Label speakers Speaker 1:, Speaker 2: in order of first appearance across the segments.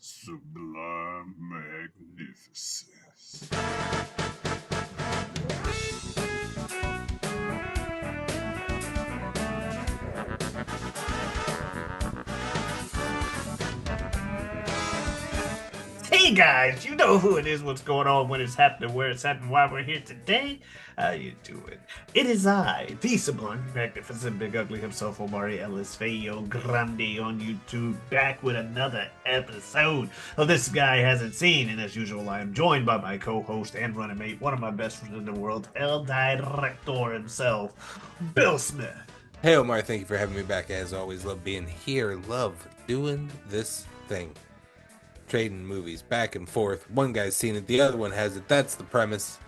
Speaker 1: Sublime magnificence.
Speaker 2: Hey guys, you know who it is, what's going on, when it's happening, where it's happening, why we're here today. How you doing? It is I, the sublime, magnificent, big ugly himself, Omari Ellis Feo Grande on YouTube, back with another episode of This Guy Hasn't Seen. And as usual, I am joined by my co-host and running mate, one of my best friends in the world, El Director himself, Bill Smith.
Speaker 3: Hey Omar, thank you for having me back. As always, love being here. Love doing this thing. Trading movies back and forth. One guy's seen it, the other one has it. That's the premise.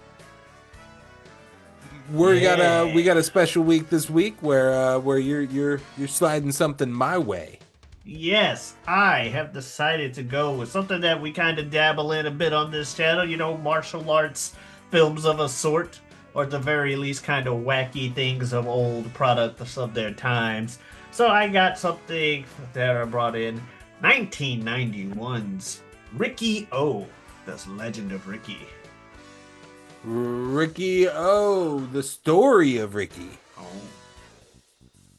Speaker 3: We got a
Speaker 2: Yeah.
Speaker 3: special week this week where you're sliding something my way.
Speaker 2: Yes, I have decided to go with something that we kind of dabble in a bit on this channel, martial arts films of a sort, or at the very least, kind of wacky things of old products of their times. So I got something that I brought in 1991's Ricky O, The Legend of Ricky.
Speaker 3: Ricky O, the story of Ricky.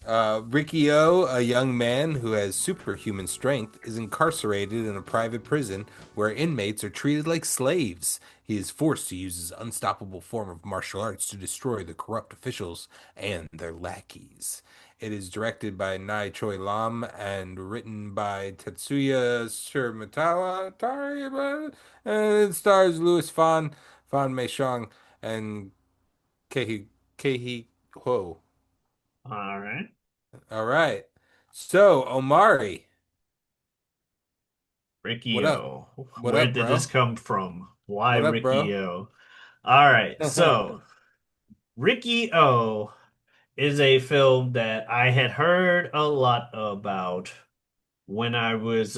Speaker 2: Oh,
Speaker 3: Ricky O, a young man who has superhuman strength, is incarcerated in a private prison where inmates are treated like slaves. He is forced to use his unstoppable form of martial arts to destroy the corrupt officials and their lackeys. It is directed by Nai Choi Lam and written by Tetsuya Shiromatawa, and it stars Louis Fan Mei Shang, and Keihi Ho.
Speaker 2: all right.
Speaker 3: All right. So, Omari,
Speaker 2: Ricky
Speaker 3: what up?
Speaker 2: O.
Speaker 3: What
Speaker 2: Where
Speaker 3: up,
Speaker 2: did this
Speaker 3: bro?
Speaker 2: come from? Why
Speaker 3: What up,
Speaker 2: Ricky
Speaker 3: bro?
Speaker 2: O? All right, so Ricky O is a film that I had heard a lot about when I was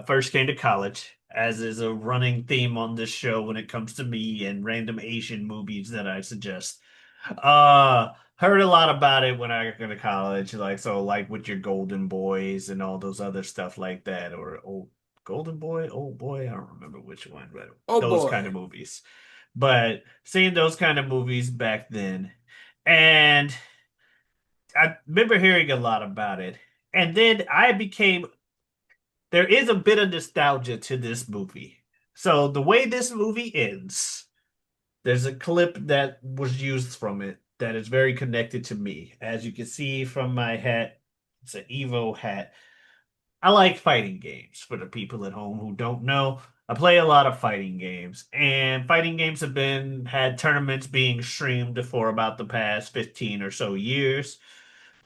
Speaker 2: first came to college, as is a running theme on this show when it comes to me and random Asian movies that I suggest. Heard a lot about it when I got to college, like with your Golden Boys and all those other stuff like that, or old Golden Boy, Old Boy, I don't remember which one, but
Speaker 3: Oh
Speaker 2: those kind of
Speaker 3: boy.
Speaker 2: movies. But seeing those kind of movies back then, and I remember hearing a lot about it. And then there is a bit of nostalgia to this movie. So the way this movie ends, there's a clip that was used from it that is very connected to me. As you can see from my hat, it's an Evo hat. I like fighting games for the people at home who don't know. I play a lot of fighting games, and fighting games have been had tournaments being streamed for about the past 15 or so years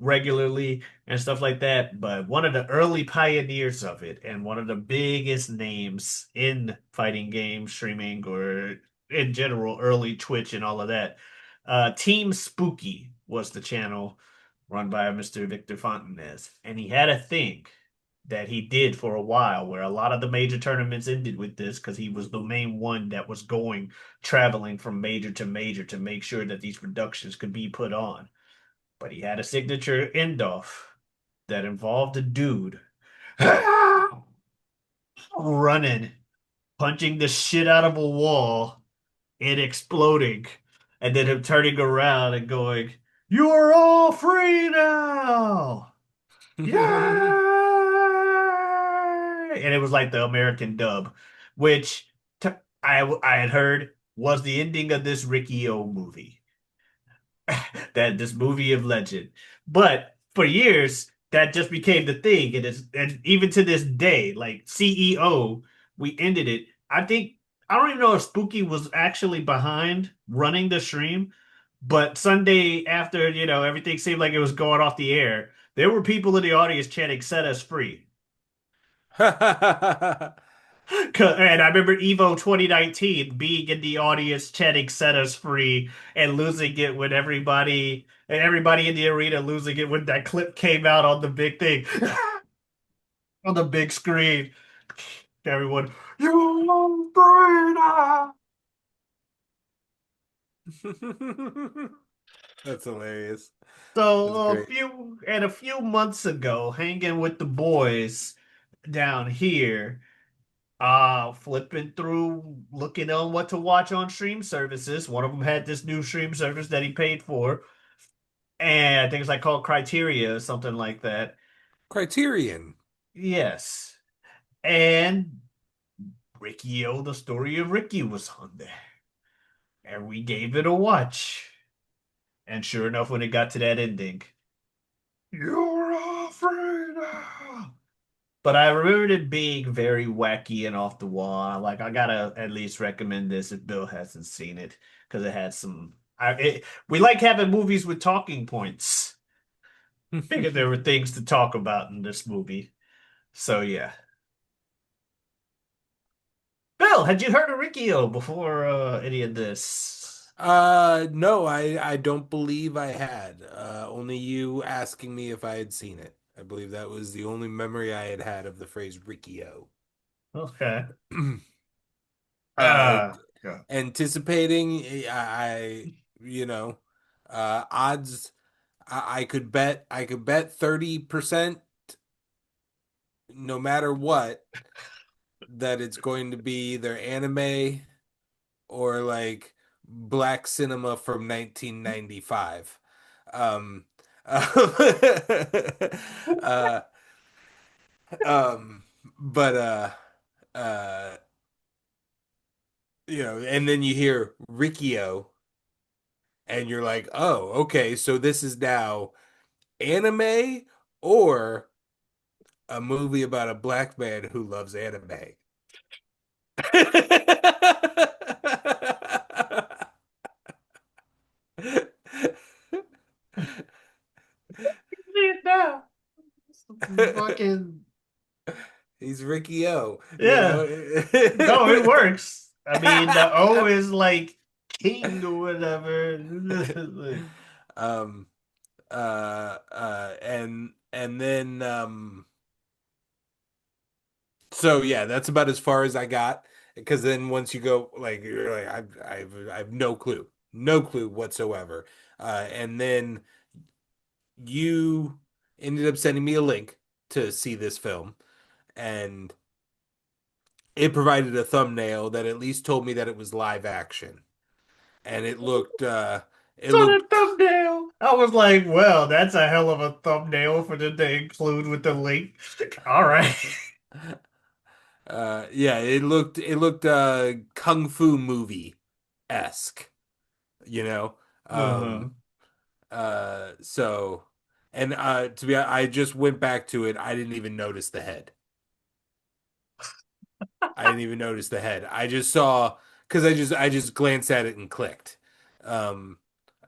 Speaker 2: regularly and stuff like that. But one of the early pioneers of it and one of the biggest names in fighting game streaming or in general, early Twitch and all of that, Team Spooky was the channel run by Mr. Victor Fontanez. And he had a thing that he did for a while where a lot of the major tournaments ended with this because he was the main one that was going traveling from major to major to make sure that these productions could be put on. But he had a signature end off that involved a dude running, punching the shit out of a wall, and exploding, and then him turning around and going, "You're all free now! Yay!" And it was like the American dub, which t I had heard was the ending of this Ricky O movie. That this movie of legend. But for years, that just became the thing, and even to this day, like CEO, we ended it. I don't even know if Spooky was actually behind running the stream, but Sunday after everything seemed like it was going off the air, there were people in the audience chanting "Set us free." And I remember Evo 2019 being in the audience chanting "Set us free" and losing it when everybody in the arena losing it when that clip came out on the big thing, on the big screen. Everyone, "You free now!"
Speaker 3: That's hilarious. That's
Speaker 2: So
Speaker 3: great.
Speaker 2: a few months ago, hanging with the boys down here, Flipping through, looking on what to watch on stream services. One of them had this new stream service that he paid for, and I think it's like called Criteria or something like that.
Speaker 3: Criterion.
Speaker 2: Yes, and Riki-O, the story of Ricky was on there, and we gave it a watch. And sure enough, when it got to that ending, you're afraid. But I remembered it being very wacky and off the wall. Like I gotta at least recommend this if Bill hasn't seen it because it had some. We like having movies with talking points. Figured there were things to talk about in this movie. So yeah, Bill, had you heard of Rikio before any of this?
Speaker 3: No, I don't believe I had. Only you asking me if I had seen it. I believe that was the only memory I had had of the phrase Rikio.
Speaker 2: Okay.
Speaker 3: Uh,
Speaker 2: Yeah.
Speaker 3: Anticipating, you know, odds. I could bet 30% no matter what that it's going to be either anime or like black cinema from 1995. Um, uh, um, but uh, and then you hear Rikio, and you're like, oh, okay, so this is now anime or a movie about a black man who loves anime.
Speaker 2: See it now. Fucking
Speaker 3: He's Ricky O, you
Speaker 2: yeah.
Speaker 3: know.
Speaker 2: No, it works. I mean, the O is like king or whatever. Like,
Speaker 3: um and then so yeah, that's about as far as I got because then once you go like you're like I have no clue. No clue whatsoever. And then you ended up sending me a link to see this film and it provided a thumbnail that at least told me that it was live action. And it
Speaker 2: it's on a
Speaker 3: looked
Speaker 2: thumbnail. I was like, well, that's a hell of a thumbnail for them to include with the link. All right.
Speaker 3: yeah, it looked kung fu movie esque, you know.
Speaker 2: Uh-huh.
Speaker 3: Um so and to be I just went back to it. I didn't even notice the head. I didn't even notice the head. I just saw because I just glanced at it and clicked. Um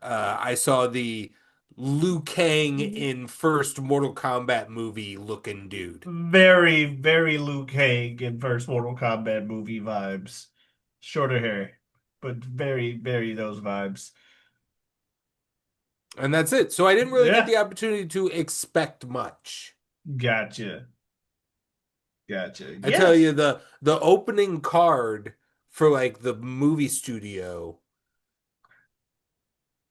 Speaker 3: I saw the Liu Kang in first Mortal Kombat movie looking dude.
Speaker 2: Very, very Liu Kang in first Mortal Kombat movie vibes. Shorter hair, but very, very those vibes.
Speaker 3: And that's it. So I didn't really get
Speaker 2: Yeah,
Speaker 3: the opportunity to expect much.
Speaker 2: gotcha. Gotcha.
Speaker 3: I tell you,
Speaker 2: Yes.
Speaker 3: the opening card for like the movie studio,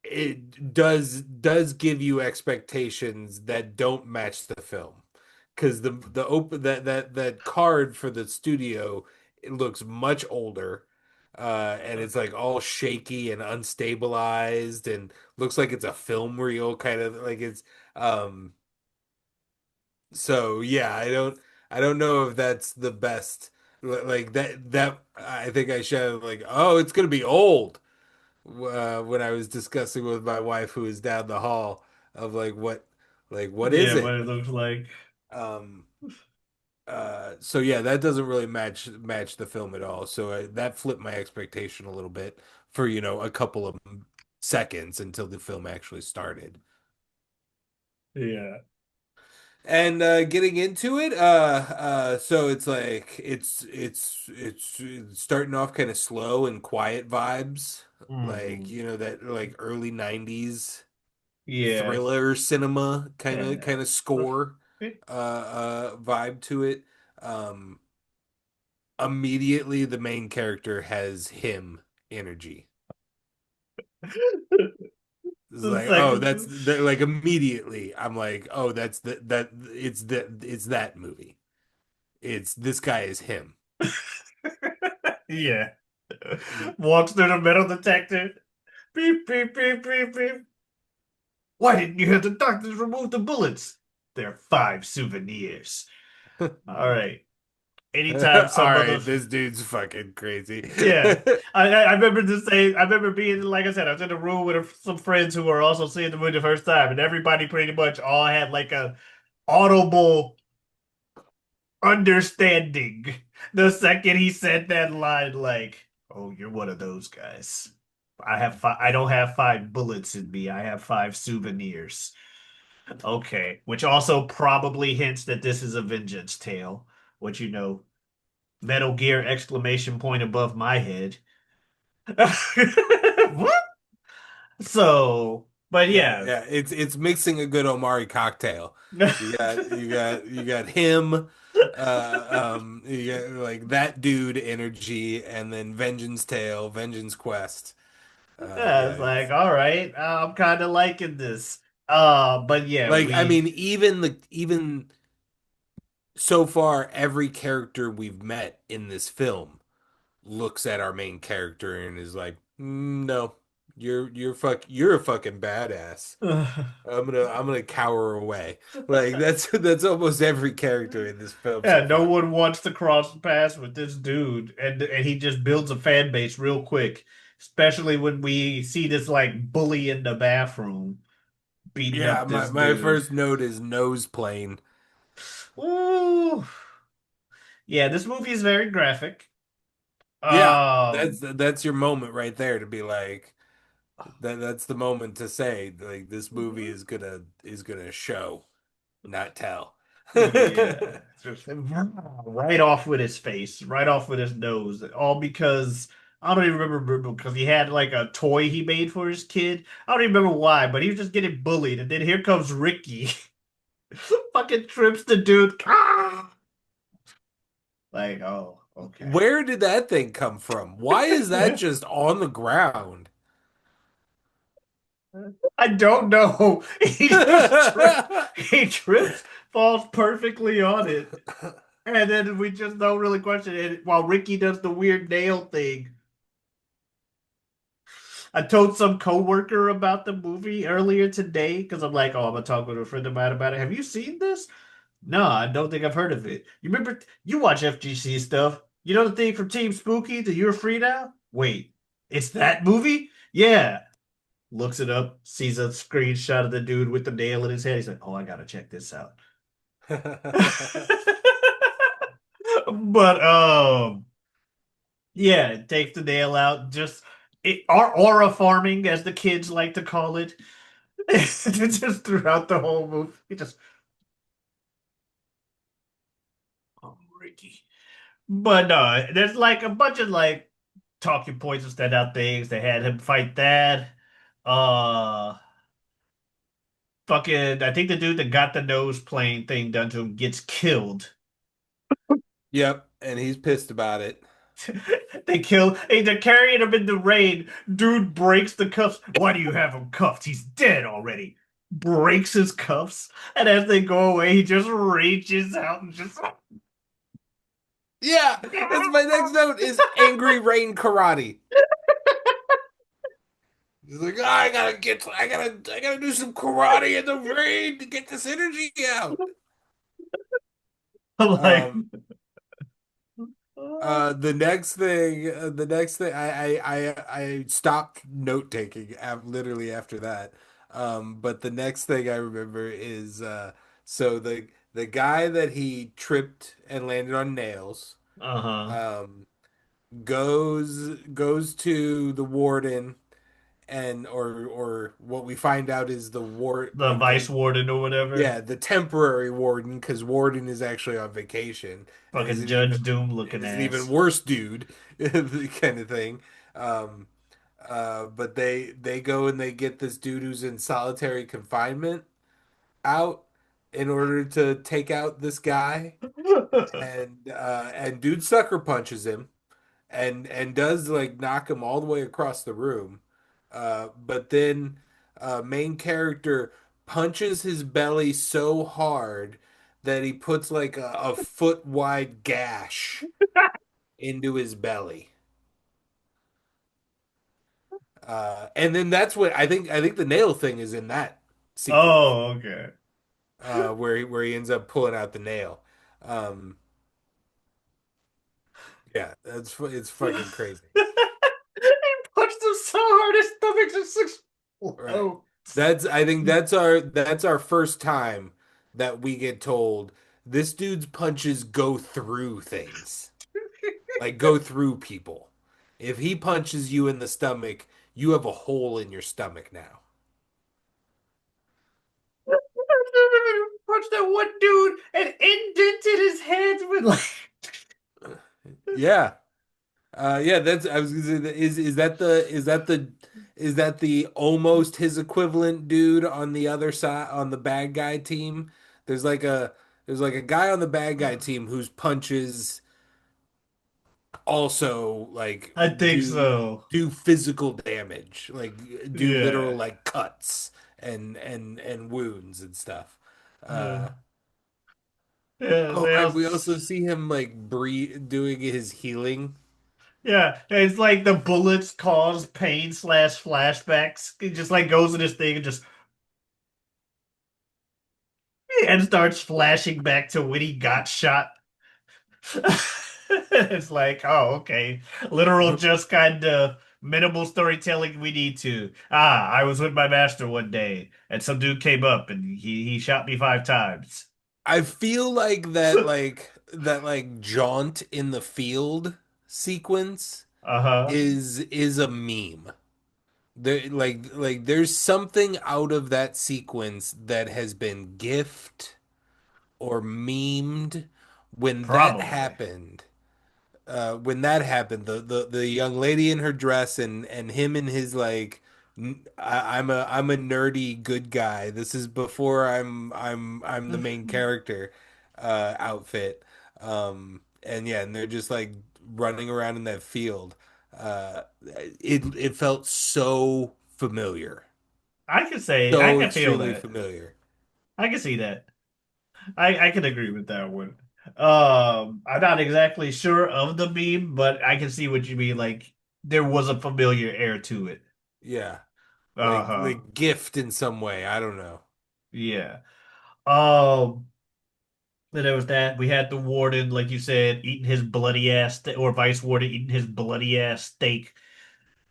Speaker 3: it does give you expectations that don't match the film. Because the open that card for the studio, it looks much older. And it's like all shaky and unstabilized and looks like it's a film reel kind of like it's so yeah, I don't know if that's the best. Like that I think I should like, oh, it's gonna be old. When I was discussing with my wife who is down the hall of like what is
Speaker 2: Yeah, what
Speaker 3: it?
Speaker 2: it looks like.
Speaker 3: Um so yeah, that doesn't really match the film at all. So that flipped my expectation a little bit for a couple of seconds until the film actually started.
Speaker 2: Yeah.
Speaker 3: And getting into it, so it's like it's starting off kind of slow and quiet vibes, like
Speaker 2: Hmm.
Speaker 3: that like early 90s
Speaker 2: Yeah.
Speaker 3: thriller cinema
Speaker 2: Yeah.
Speaker 3: kind of score vibe to it. Um Immediately the main character has him energy. It's
Speaker 2: The
Speaker 3: like, oh, that's
Speaker 2: second.
Speaker 3: like immediately I'm like, oh, that's it's that movie. It's this guy is him.
Speaker 2: Yeah. Walks through the metal detector. Beep, beep, beep, beep, beep. Why didn't you have the doctors remove the bullets? They're five souvenirs. All right. Anytime
Speaker 3: All
Speaker 2: some
Speaker 3: right,
Speaker 2: other,
Speaker 3: this dude's fucking crazy.
Speaker 2: yeah. I remember just saying, I remember being, like I said, I was in a room with some friends who were also seeing the movie the first time, and everybody pretty much all had like a audible understanding the second he said that line, like, "Oh, you're one of those guys. I don't have five bullets in me. I have five souvenirs." Okay, which also probably hints that this is a vengeance tale, which Metal Gear exclamation point above my head. What? So, but
Speaker 3: Yeah,
Speaker 2: yeah.
Speaker 3: yeah, it's mixing a good Omari cocktail. You got him, you got like that dude energy, and then Vengeance Tale, Vengeance Quest.
Speaker 2: Yeah,
Speaker 3: Yeah,
Speaker 2: it's like,
Speaker 3: it's
Speaker 2: all right, I'm kind of liking this. But yeah,
Speaker 3: like I
Speaker 2: we
Speaker 3: mean, even so far, every character we've met in this film looks at our main character and is like, no, you're a fucking badass. I'm gonna cower away. Like that's almost every character in this film
Speaker 2: yeah,
Speaker 3: so
Speaker 2: no
Speaker 3: far.
Speaker 2: one wants to cross paths with this dude, and he just builds a fan base real quick, especially when we see this like bully in the bathroom beating
Speaker 3: Yeah,
Speaker 2: up
Speaker 3: my
Speaker 2: this
Speaker 3: my
Speaker 2: dude.
Speaker 3: first note is nose plane.
Speaker 2: Ooh, yeah, this movie is very graphic.
Speaker 3: Yeah, that's
Speaker 2: Um,
Speaker 3: that's your moment right there to be like that's the moment to say like this movie is gonna show, not tell.
Speaker 2: yeah, just right off with his face, right off with his nose, all because I don't even remember because he had like a toy he made for his kid. I don't even remember why, but he was just getting bullied, and then here comes Ricky, fucking trips the dude. Ah! Like, oh, okay.
Speaker 3: Where did that thing come from? Why is that just on the ground?
Speaker 2: I don't know. He trips, falls perfectly on it, and then we just don't really question it while Ricky does the weird nail thing. I told some coworker about the movie earlier today because I'm like, oh, I'm gonna talk with a friend of mine about it. Have you seen this? No, I don't think I've heard of it. You remember you watch FGC stuff? You know the thing from Team Spooky that You're Free Now? Wait, it's that movie? Yeah. Looks it up, sees a screenshot of the dude with the nail in his head. He's like, oh, I gotta check this out. But yeah, it takes the nail out. Just our aura farming, as the kids like to call it. Just throughout the whole movie. Just oh, Ricky. But no, there's like a bunch of like talking points and standout things. They had him fight that. Uh fucking I think the dude that got the nose plane thing done to him gets killed.
Speaker 3: Yep, and he's pissed about it.
Speaker 2: They kill hey, they're carrying him in the rain. Dude breaks the cuffs. Why do you have him cuffed? He's dead already. Breaks his cuffs, and as they go away, he just reaches out and just
Speaker 3: Yeah, that's my next note is Angry Rain Karate. He's like, "Ah, I gotta do some karate in the rain to get this energy out."
Speaker 2: I'm like,
Speaker 3: Um, the next thing, I stopped note taking literally after that. But the next thing I remember is so the guy that he tripped and landed on nails,
Speaker 2: uh-huh.
Speaker 3: um, goes to the warden and or what we find out is the ward
Speaker 2: The
Speaker 3: like
Speaker 2: vice warden or whatever.
Speaker 3: the temporary warden because warden is actually on vacation and
Speaker 2: Fucking Judge Doom looking
Speaker 3: is an even
Speaker 2: ass.
Speaker 3: worse dude kind of thing. Um, but they go and they get this dude who's in solitary confinement out in order to take out this guy and dude sucker punches him and does like knock him all the way across the room. But then main character punches his belly so hard that he puts like a foot wide gash into his belly. And then that's what I think the nail thing is in that sequence,
Speaker 2: Oh, okay.
Speaker 3: where he ends up pulling out the nail. Um, yeah, it's fucking crazy.
Speaker 2: He punched him so hard his stomach just
Speaker 3: Right.
Speaker 2: exploded.
Speaker 3: I think that's our first time that we get told this dude's punches go through things. Like go through people. If he punches you in the stomach, you have a hole in your stomach now.
Speaker 2: Punched that one dude and indented his hands with like
Speaker 3: Yeah. Yeah, that's I was gonna say is that the almost his equivalent dude on the other side on the bad guy team? There's like a there's like a guy on the bad guy team whose punches also like
Speaker 2: I think
Speaker 3: do
Speaker 2: so.
Speaker 3: do physical damage, like do literal
Speaker 2: Yeah.
Speaker 3: like cuts and wounds and stuff.
Speaker 2: Uh,
Speaker 3: Uh
Speaker 2: yeah,
Speaker 3: oh,
Speaker 2: they
Speaker 3: and
Speaker 2: also,
Speaker 3: we also see him like breathe doing his healing.
Speaker 2: yeah, it's like the bullets cause pain slash flashbacks. He just like goes in his thing and just and starts flashing back to when he got shot. It's like, oh, okay. Literal, just kind of minimal storytelling we need to. Ah, I was with my master one day, and some dude came up and he shot me 5 times.
Speaker 3: I feel like that jaunt in the field sequence
Speaker 2: Uh-huh.
Speaker 3: is a meme. There's something out of that sequence that has been gift or memed when that
Speaker 2: Probably.
Speaker 3: happened. The young lady in her dress and him in his like I'm a nerdy good guy. This is before I'm the main character outfit. And yeah, and they're just like running around in that field. It felt so familiar.
Speaker 2: I
Speaker 3: So
Speaker 2: can feel
Speaker 3: extremely
Speaker 2: that.
Speaker 3: familiar.
Speaker 2: I can see that. I can agree with that one. I'm not exactly sure of the meme, but I can see what you mean. Like there was a familiar air to it.
Speaker 3: Yeah.
Speaker 2: Uh-huh.
Speaker 3: Like gift in some way. I don't know.
Speaker 2: Yeah. Um, then there was that. We had the warden, like you said, eating his bloody ass, or vice warden eating his bloody ass steak.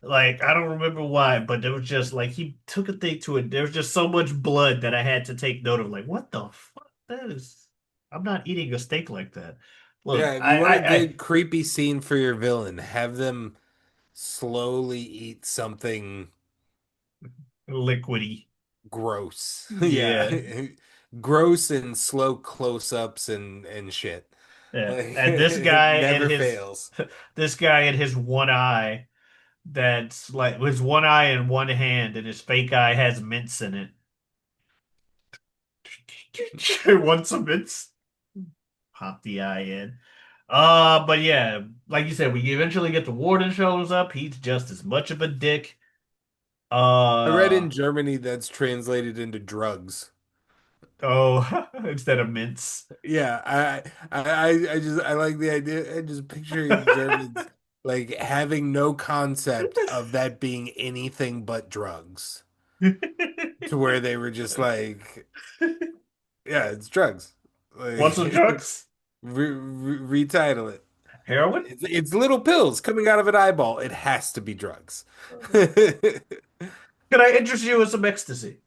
Speaker 2: Like I don't remember why, but there was just like he took a thing to it. There was just so much blood that I had to take note of. Like, what the fuck? That is, I'm not eating a steak like that. Look,
Speaker 3: Yeah, if you want a good creepy scene for your villain, have them slowly eat something
Speaker 2: liquidy.
Speaker 3: gross.
Speaker 2: Yeah,
Speaker 3: Yeah. Gross and slow close-ups and shit.
Speaker 2: yeah.
Speaker 3: Like
Speaker 2: And
Speaker 3: it never fails.
Speaker 2: this guy and his one eye. That's like his one eye and one hand, and his fake eye has mints in it. Want some mints? Pop the eye in. But yeah, like you said, we eventually get the warden shows up. He's just as much of a dick.
Speaker 3: I read
Speaker 2: Uh
Speaker 3: in Germany that's translated into drugs.
Speaker 2: oh, instead of mints.
Speaker 3: Yeah, I like the idea. I just picturing Germans like having no concept of that being anything but drugs, to where they were just like, yeah, it's drugs.
Speaker 2: Want some
Speaker 3: Like,
Speaker 2: drugs?
Speaker 3: retitle it.
Speaker 2: Heroin?
Speaker 3: It's little pills coming out of an eyeball. It has to be drugs.
Speaker 2: Can I interest you in some ecstasy?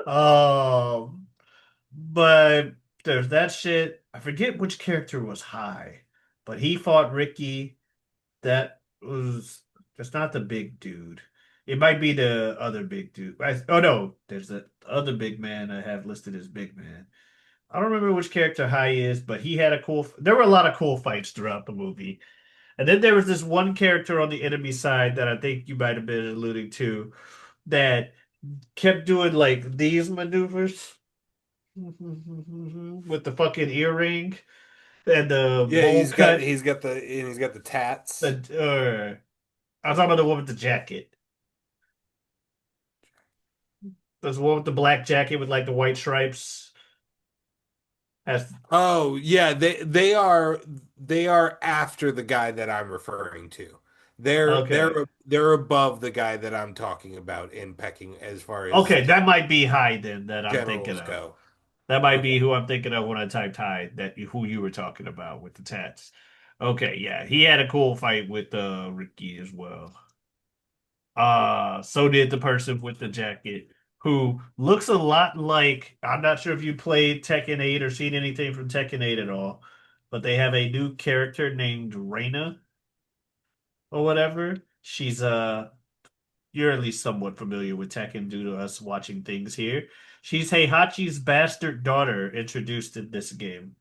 Speaker 2: Um, but there's that shit. I forget which character was high, but he fought Ricky. That was that's not the big dude. It might be the other big dude. Oh no, there's the other big man I have listed as big man. I don't remember which character High is, but he had a cool. There were a lot of cool fights throughout the movie, and then there was this one character on the enemy side that I think you might have been alluding to that kept doing like these maneuvers with the fucking earring and the
Speaker 3: Yeah,
Speaker 2: bowl
Speaker 3: he's got
Speaker 2: cut.
Speaker 3: he's got the and he's got the tats.
Speaker 2: I was talking about the one with the jacket. There's one with the black jacket with like the white stripes. That's
Speaker 3: Oh, yeah, they are after the guy that I'm referring to.
Speaker 2: okay.
Speaker 3: They're above the guy that I'm talking about in pecking as far as
Speaker 2: Okay, that might be Hyde then that I'm thinking
Speaker 3: generals
Speaker 2: of.
Speaker 3: go.
Speaker 2: That might
Speaker 3: Okay.
Speaker 2: be who I'm thinking of when I typed Hyde, that who you were talking about with the tats. Okay, yeah, he had a cool fight with Riki as well. So did the person with the jacket, who looks a lot like, I'm not sure if you played Tekken 8 or seen anything from Tekken 8 at all, but they have a new character named Reina or whatever. She's you're at least somewhat familiar with Tekken due to us watching things here. She's Heihachi's bastard daughter introduced in this game.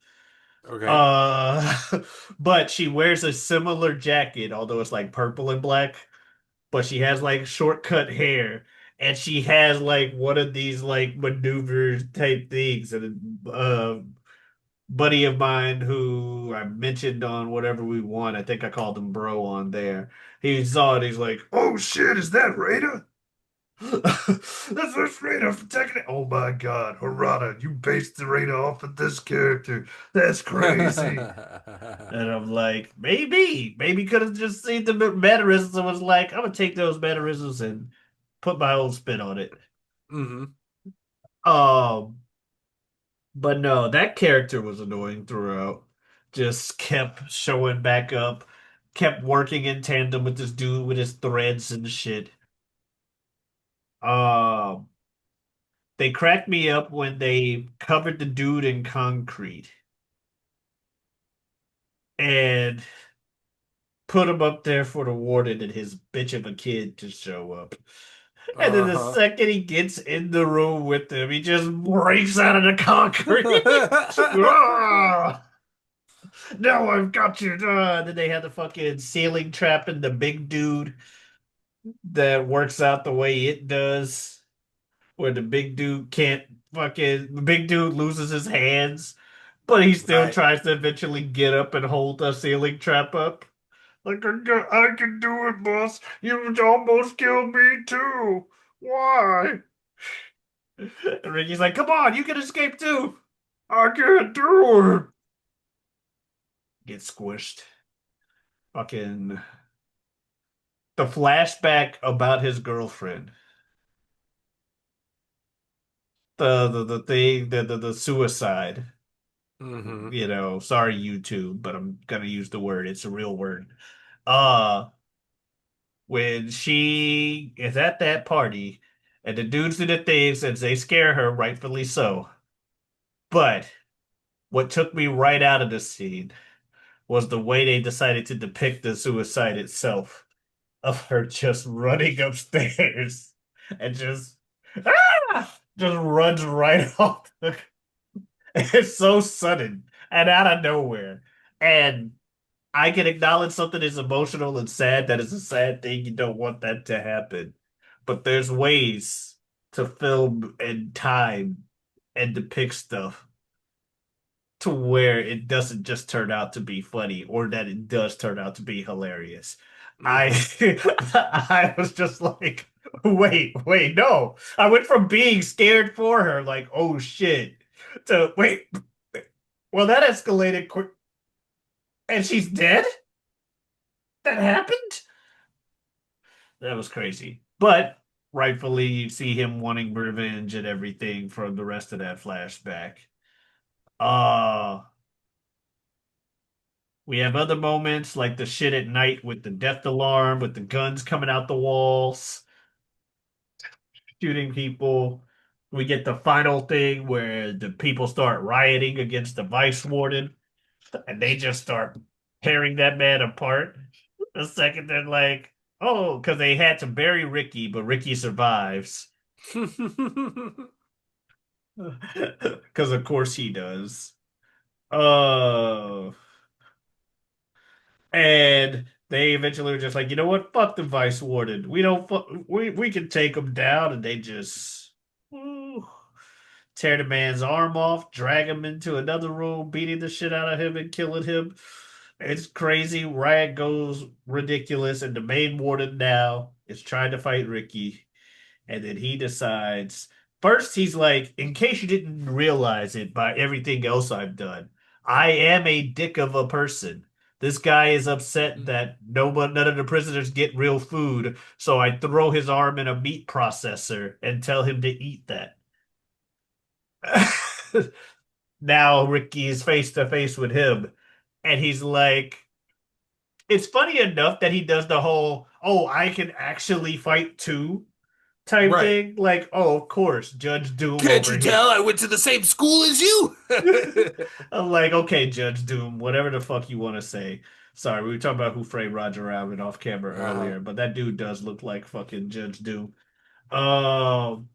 Speaker 3: Okay.
Speaker 2: Uh, but she wears a similar jacket, although it's like purple and black. But she has like shortcut hair, and she has like one of these like maneuver type things. And buddy of mine who I mentioned on whatever we want, I think I called him bro on there. He saw it. He's like, "Oh shit, is that Raider?" That's what's Raider from Tekken. Oh my God, Harada, you based the Raider off of this character. That's crazy. And I'm like, maybe could have just seen the mannerisms and was like, I'm gonna take those mannerisms and put my own spin on it.
Speaker 3: Hmm.
Speaker 2: Um, but no, that character was annoying throughout. Just kept showing back up, kept working in tandem with this dude with his threads and shit. Um, they cracked me up when they covered the dude in concrete and put him up there for the warden and his bitch of a kid to show up. And then the
Speaker 3: Uh-huh.
Speaker 2: second he gets in the room with them, he just breaks out of the concrete. Ah! Now I've got you. Then they had the fucking ceiling trap and the big dude that works out the way it does, where the big dude can't the big dude loses his hands, but he still
Speaker 3: Right.
Speaker 2: tries to eventually get up and hold the ceiling trap up. Like, I can do it, boss. You almost killed me too. Why? And Ricky's like, come on, you can escape too. I can't do it. Get squished. Fucking the flashback about his girlfriend. The thing, the suicide.
Speaker 3: Hmm.
Speaker 2: Sorry, YouTube, but I'm gonna use the word. It's a real word. Uh, when she is at that party and the dudes do the things and they scare her, rightfully so. But what took me right out of the scene was the way they decided to depict the suicide itself, of her just running upstairs and just runs right off. It's so sudden and out of nowhere. And I can acknowledge something is emotional and sad. That is a sad thing. You don't want that to happen. But there's ways to film and time and depict stuff to where it doesn't just turn out to be funny or that it does turn out to be hilarious. I
Speaker 3: Hmm.
Speaker 2: I was just like, wait, no. I went from being scared for her, like, oh shit, to wait, well, that escalated quick and she's dead? That happened? That was crazy. But rightfully you see him wanting revenge and everything from the rest of that flashback. Uh We have other moments like the shit at night with the death alarm, with the guns coming out the walls, shooting people. We get the final thing where the people start rioting against the vice warden and they just start tearing that man apart. The second they're like, oh, because they had to bury Ricky, but Ricky survives. Because of course he does. Uh And they eventually were just like, you know what? Fuck the vice warden. We don't. We can take him down, and they just ooh, tear the man's arm off, drag him into another room, beating the shit out of him and killing him. It's crazy. Riot goes ridiculous, and the main warden now is trying to fight Ricky, and then he decides first he's like, in case you didn't realize it by everything else I've done, I am a dick of a person. This guy is upset that none of the prisoners get real food, so I throw his arm in a meat processor and tell him to eat that. Now Ricky is face to face with him, and he's like, it's funny enough that he does the whole, oh, I can actually fight too type
Speaker 3: Right.
Speaker 2: thing. Like, oh, of course, Judge Doom
Speaker 3: Can't
Speaker 2: over
Speaker 3: you
Speaker 2: here.
Speaker 3: tell I went to the same school as you?
Speaker 2: I'm like, okay, Judge Doom, whatever the fuck you want to say. Sorry, we were talking about Who Framed Roger Rabbit off camera
Speaker 3: Uh-huh.
Speaker 2: earlier, but that dude does look like fucking Judge Doom. Um,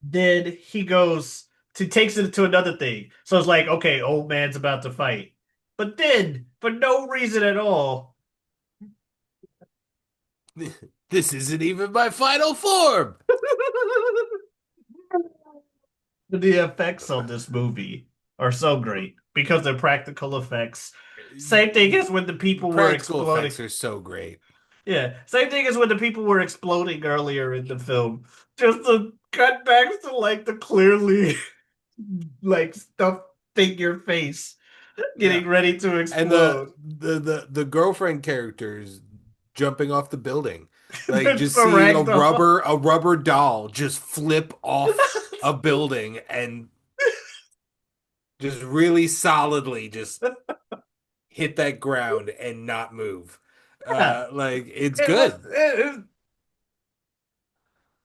Speaker 2: then he goes to takes it to another thing. So it's like, okay, old man's about to fight. But then, for no reason at all,
Speaker 3: This isn't even my final form.
Speaker 2: the effects on this movie are so great because they're practical effects. Same thing as when the people were
Speaker 3: Practical
Speaker 2: exploding.
Speaker 3: effects are so great.
Speaker 2: Yeah, same thing as when the people were exploding earlier in the film. Just the cutbacks to like the clearly like stuff figure face
Speaker 3: Yeah.
Speaker 2: getting ready to
Speaker 3: And
Speaker 2: explode.
Speaker 3: the girlfriend characters jumping off the building. Like
Speaker 2: It's
Speaker 3: just
Speaker 2: the
Speaker 3: seeing
Speaker 2: ragdoll.
Speaker 3: a rubber doll just flip off a building and just really solidly just hit that ground and not move.
Speaker 2: Yeah,
Speaker 3: Like it's
Speaker 2: it was
Speaker 3: good.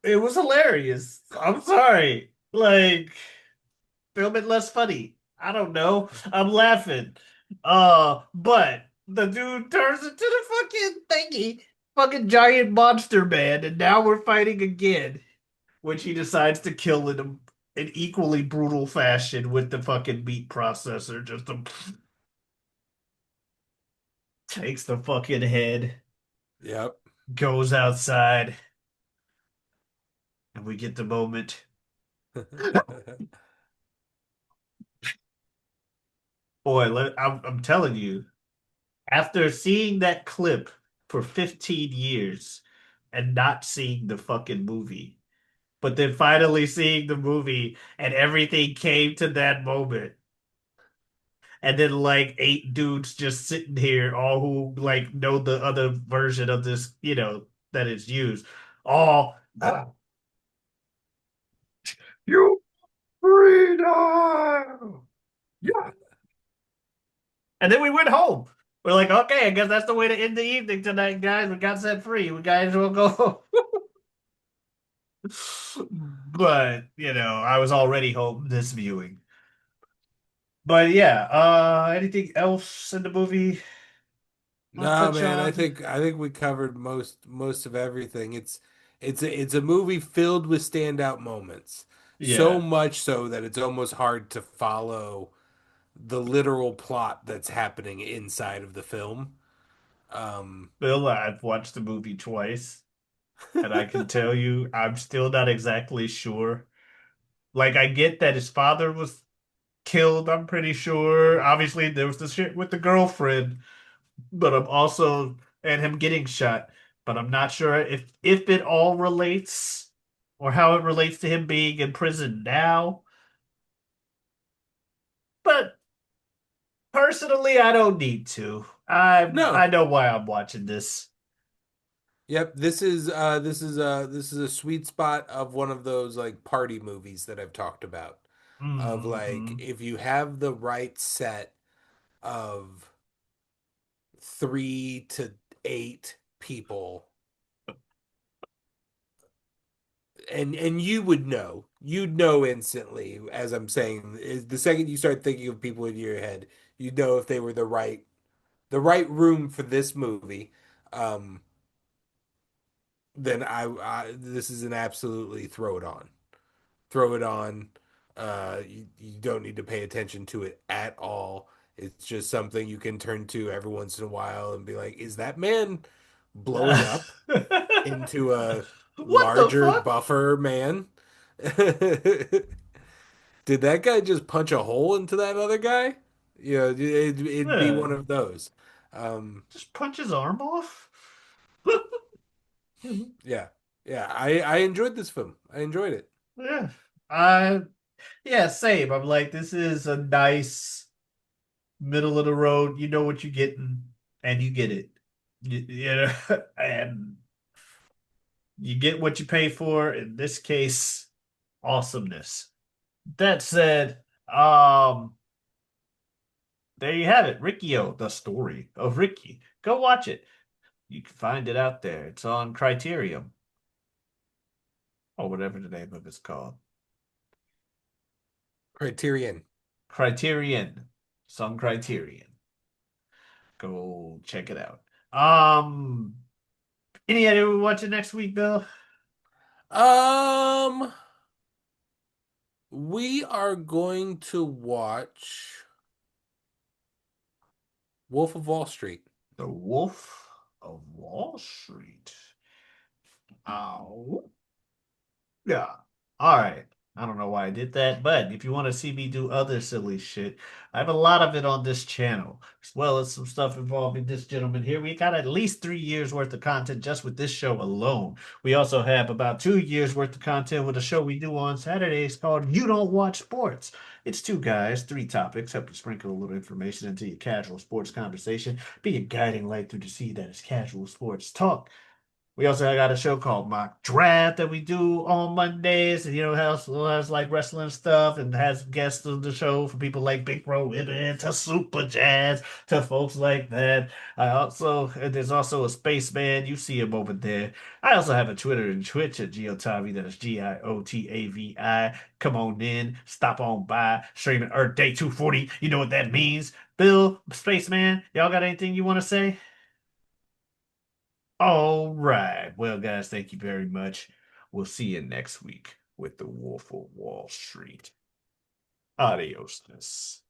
Speaker 2: it was hilarious. I'm sorry. Like film it less funny. I don't know. I'm laughing. But the dude turns into the fucking thingy, fucking giant monster man, and now we're fighting again, which he decides to kill in an equally brutal fashion with the fucking meat processor. Just takes the fucking head,
Speaker 3: Yep.
Speaker 2: goes outside, and we get the moment. Boy, I'm telling you, after seeing that clip for 15 years and not seeing the fucking movie, but then finally seeing the movie and everything came to that moment. And then like eight dudes just sitting here, all who like know the other version of this, that it's used. All you freedom. Yeah. And then we went home. We're like, okay, I guess that's the way to end the evening tonight, guys. We got set free. We guys will go home. But, I was already home this viewing. But yeah, anything else in the movie I'll
Speaker 3: No,
Speaker 2: touch
Speaker 3: man,
Speaker 2: on?
Speaker 3: I think we covered most of everything. It's a movie filled with standout moments. So
Speaker 2: Yeah.
Speaker 3: much so that it's almost hard to follow the literal plot that's happening inside of the film. Um,
Speaker 2: Bill, I've watched the movie twice, and I can tell you I'm still not exactly sure. Like, I get that his father was killed, I'm pretty sure. Obviously, there was the shit with the girlfriend, but I'm also and him getting shot, but I'm not sure if it all relates or how it relates to him being in prison now. But personally, I don't need to. I
Speaker 3: no.
Speaker 2: know why I'm watching this.
Speaker 3: Yep, this is a sweet spot of one of those like party movies that I've talked about. Of like
Speaker 2: Hmm.
Speaker 3: if you have the right set of 3 to 8 people, and you would know, you'd know instantly, as I'm saying, is the second you start thinking of people in your head, you'd know if they were the right room for this movie. Um, then I this is an absolutely throw it on. Throw it on. You don't need to pay attention to it at all. It's just something you can turn to every once in a while and be like, is that man blowing up into a
Speaker 2: What the
Speaker 3: larger
Speaker 2: fuck?
Speaker 3: buffer man? Did that guy just punch a hole into that other guy? You know, it'd be
Speaker 2: Yeah,
Speaker 3: one of those. Um,
Speaker 2: just punch his arm off.
Speaker 3: yeah, yeah. I enjoyed this film. I enjoyed it.
Speaker 2: Yeah. I yeah, same. I'm like, this is a nice middle of the road. You know what you're getting, and you get it. You know, and you get what you pay for. In this case, awesomeness. That said, there you have it, Rikio, the story of Ricky. Go watch it. You can find it out there. It's on Criterion or whatever the name of it's called.
Speaker 3: Criterion.
Speaker 2: Criterion. It's on Criterion. Go check it out. Um, any idea what we're watching next week, Bill?
Speaker 3: Um, we are going to watch Wolf of Wall Street.
Speaker 2: The Wolf of Wall Street. Oh, yeah. All right. I don't know why I did that, but if you want to see me do other silly shit, I have a lot of it on this channel, as well as some stuff involving this gentleman here. We got at least 3 years worth of content just with this show alone. We also have about 2 years worth of content with a show we do on Saturdays called You Don't Watch Sports. It's two guys, three topics, help you sprinkle a little information into your casual sports conversation, be a guiding light through the sea that is casual sports talk. We also got a show called Mock Draft that we do on Mondays. And, has like wrestling stuff and has guests of the show for people like Big Bro Women to Super Jazz to folks like that. There's also a spaceman. You see him over there. I also have a Twitter and Twitch at Giotavi. That is Giotavi. Come on in, stop on by, streaming Earth Day 240. You know what that means. Bill, Spaceman, y'all got anything you want to say? All right. Well, guys, thank you very much. We'll see you next week with the Wolf of Wall Street. Adios.